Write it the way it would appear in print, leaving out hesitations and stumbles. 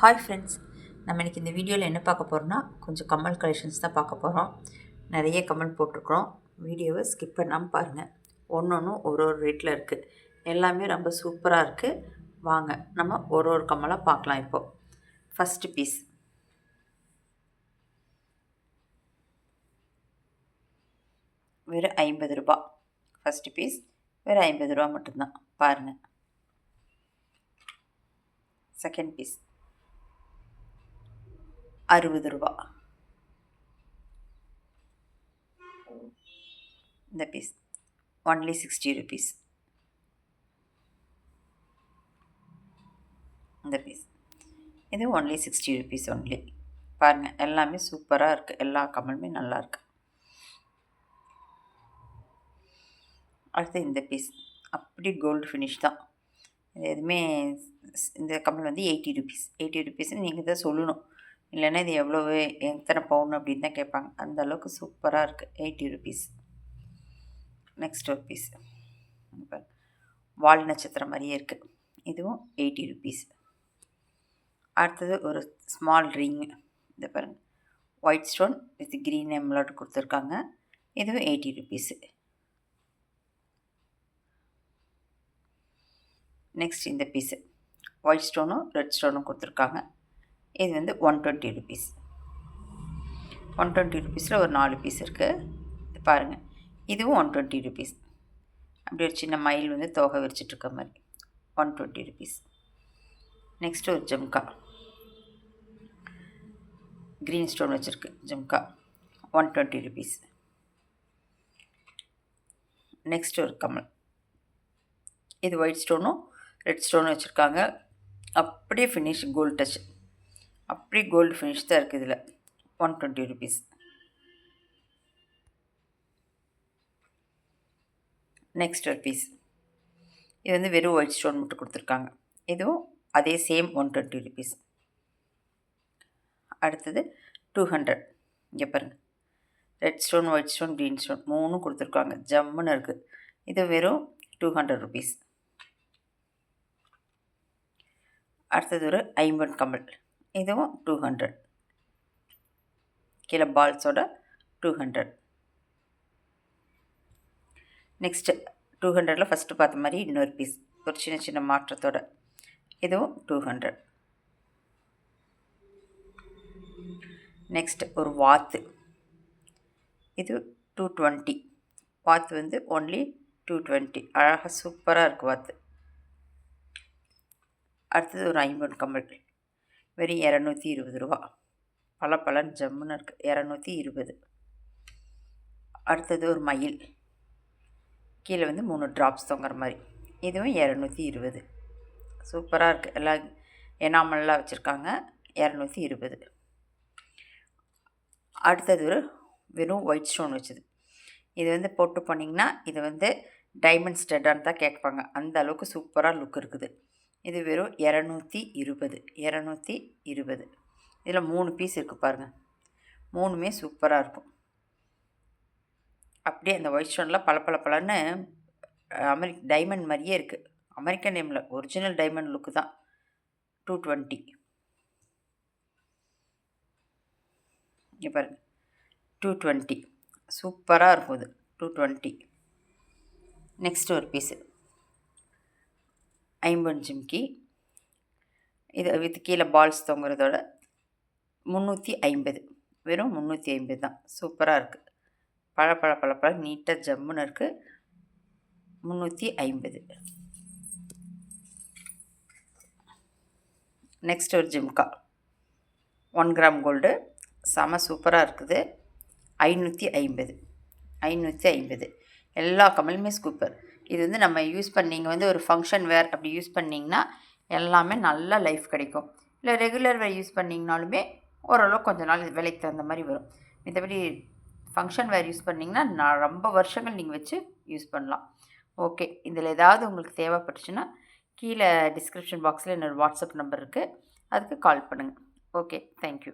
Hi friends, நம்ம இன்றைக்கி இந்த வீடியோவில் என்ன பார்க்க போகிறோம்னா கொஞ்சம் கம்மல் கலெக்ஷன்ஸ் தான் பார்க்க போகிறோம். நிறைய கம்மல் போட்டிருக்கிறோம். வீடியோவை ஸ்கிப் பண்ணாமல் பாருங்கள். ஒன்று ஒரு ரேட்டில் இருக்குது. எல்லாமே ரொம்ப சூப்பராக இருக்குது. வாங்க நம்ம ஒரு கம்மலாக பார்க்கலாம். இப்போது ஃபஸ்ட்டு பீஸ் வெறும் 50 ரூபா. ஃபஸ்ட்டு பீஸ் வெறும் 50 ரூபா மட்டும்தான். பாருங்கள். செகண்ட் பீஸ் 60 ரூபா. இந்த பீஸ் ஒன்லி 60 rupees. இந்த பீஸ் இது ஒன்லி 60 rupees ஒன்லி. பாருங்கள், எல்லாமே சூப்பராக இருக்குது. எல்லா கம்மலுமே நல்லாயிருக்கு. அடுத்து இந்த பீஸ் அப்படி கோல்டு ஃபினிஷ் தான். இது எதுவுமே இந்த கம்மல் வந்து 80 rupees. 80 rupeesன்னு நீங்கள் தான் சொல்லணும். இல்லைன்னா இது எவ்வளவு எத்தனை பவுன் அப்படின்னு தான் கேட்பாங்க. அந்த அளவுக்கு சூப்பராக இருக்குது. 80 rupees. நெக்ஸ்ட் ஒரு பீஸ் வால் நட்சத்திரம் மாதிரியே இருக்குது. இதுவும் 80 rupees. அடுத்தது ஒரு ஸ்மால் ரிங். இதை பாருங்கள், ஒயிட் ஸ்டோன் வித் க்ரீன் எம்லாய்ட் கொடுத்துருக்காங்க. இதுவும் 80 rupees. நெக்ஸ்ட் இந்த பீஸு ஒயிட் ஸ்டோனும் ரெட் ஸ்டோனும் கொடுத்துருக்காங்க. இது வந்து 120 rupees. 120 rupeesல ஒரு 4 பீஸ் இருக்குது. இது பாருங்கள், இதுவும் 120 rupees. அப்படி ஒரு சின்ன மயில் வந்து தோகை விரிச்சிட்ருக்க மாதிரி 120 rupees. நெக்ஸ்ட்டு ஒரு ஜம்கா, க்ரீன் ஸ்டோன் வச்சுருக்கு ஜம்கா, 120 rupees. நெக்ஸ்ட் ஒரு கம்மல், இது ஒயிட் ஸ்டோனும் ரெட் ஸ்டோனும் வச்சுருக்காங்க. அப்படியே ஃபினிஷ் கோல்டு டச், அப்படியே கோல்டு ஃபினிஷ் தான் இருக்குது. இதில் 120 rupees. நெக்ஸ்ட் ஒரு பீஸ், இது வந்து வெறும் ஒயிட் ஸ்டோன் மட்டும் கொடுத்துருக்காங்க. இதுவும் அதே சேம் 120 rupees. அடுத்தது 200. இங்கே பாருங்கள், red stone, white stone, green stone மூணும் கொடுத்துருக்காங்க. ஜம்முன்னு இருக்குது. இது வெறும் 200 rupees. அடுத்தது ஒரு 50 கம்மல். இதுவும் 200. கீழே பால்ஸோட 200. நெக்ஸ்ட்டு 200ல் ஃபஸ்ட்டு பார்த்த மாதிரி இன்னொரு பீஸ் ஒரு சின்ன சின்ன மாற்றத்தோட. இதுவும் 200. நெக்ஸ்ட் ஒரு வாத்து, இது 220. வாத்து வந்து ஒன்லி 220. அழகாக சூப்பராக இருக்குது வாத்து. அடுத்தது ஒரு 50 கம்மல், வெறும் 220 ரூபா. பலன்னு ஜம்முன்னு இருக்குது. 220. அடுத்தது ஒரு மயில், கீழே வந்து 3 ட்ராப்ஸ் தொங்குற மாதிரி. இதுவும் 220. சூப்பராக இருக்குது. எல்லாம் எனாமல்லாம் வச்சுருக்காங்க. 220. அடுத்தது ஒரு வெறும் ஒயிட் ஸ்டோன் வச்சுது. இது வந்து போட்டு போனீங்கன்னா இது வந்து டைமண்ட் ஸ்டட்டான்னு தான் கேட்பாங்க. அந்த அளவுக்கு சூப்பராக லுக் இருக்குது. இது வெறும் 220. 220. இதில் 3 பீஸ் இருக்குது பாருங்கள். 3மே சூப்பராக இருக்கும். அப்படியே அந்த ஒயிட் ஸ்டோனில் பலன்னு டைமண்ட் மாதிரியே இருக்குது. அமெரிக்கன் டைமில் ஒரிஜினல் டைமண்ட் லுக்கு தான். 220. இங்கே பாருங்கள், 220 சூப்பராக இருக்கும். இது 220. நெக்ஸ்ட் ஒரு பீஸு 50 ஜிம்கி. இது வித் கீழே பால்ஸ் தொங்குறதோட 350. வெறும் 350 தான். சூப்பராக இருக்குது. பழ நீட்டாக ஜம்முன்னு இருக்குது. 350. நெக்ஸ்ட் ஒரு ஜிம்கா 1 கிராம் கோல்டு, செம சூப்பராக இருக்குது. 550. 550. எல்லா கம்மலுமே சூப்பர். இது வந்து நம்ம யூஸ் பண்ணிங்க வந்து ஒரு ஃபங்க்ஷன் வேர் அப்படி யூஸ் பண்ணிங்கன்னா எல்லாமே நல்ல லைஃப் கிடைக்கும். இல்லை ரெகுலர் வேர் யூஸ் பண்ணிங்கனாலுமே ஓரளவு கொஞ்ச நாள் விலைக்கு தகுந்த மாதிரி வரும். மற்றபடி ஃபங்க்ஷன் வேர் யூஸ் பண்ணிங்கன்னா நான் ரொம்ப வருஷங்கள் நீங்கள் வச்சு யூஸ் பண்ணலாம். ஓகே, இதில் ஏதாவது உங்களுக்கு தேவைப்பட்டுச்சுன்னா கீழே டிஸ்கிரிப்ஷன் பாக்ஸில் என்னோடய வாட்ஸ்அப் நம்பர் இருக்குது. அதுக்கு கால் பண்ணுங்கள். Okay, thank you.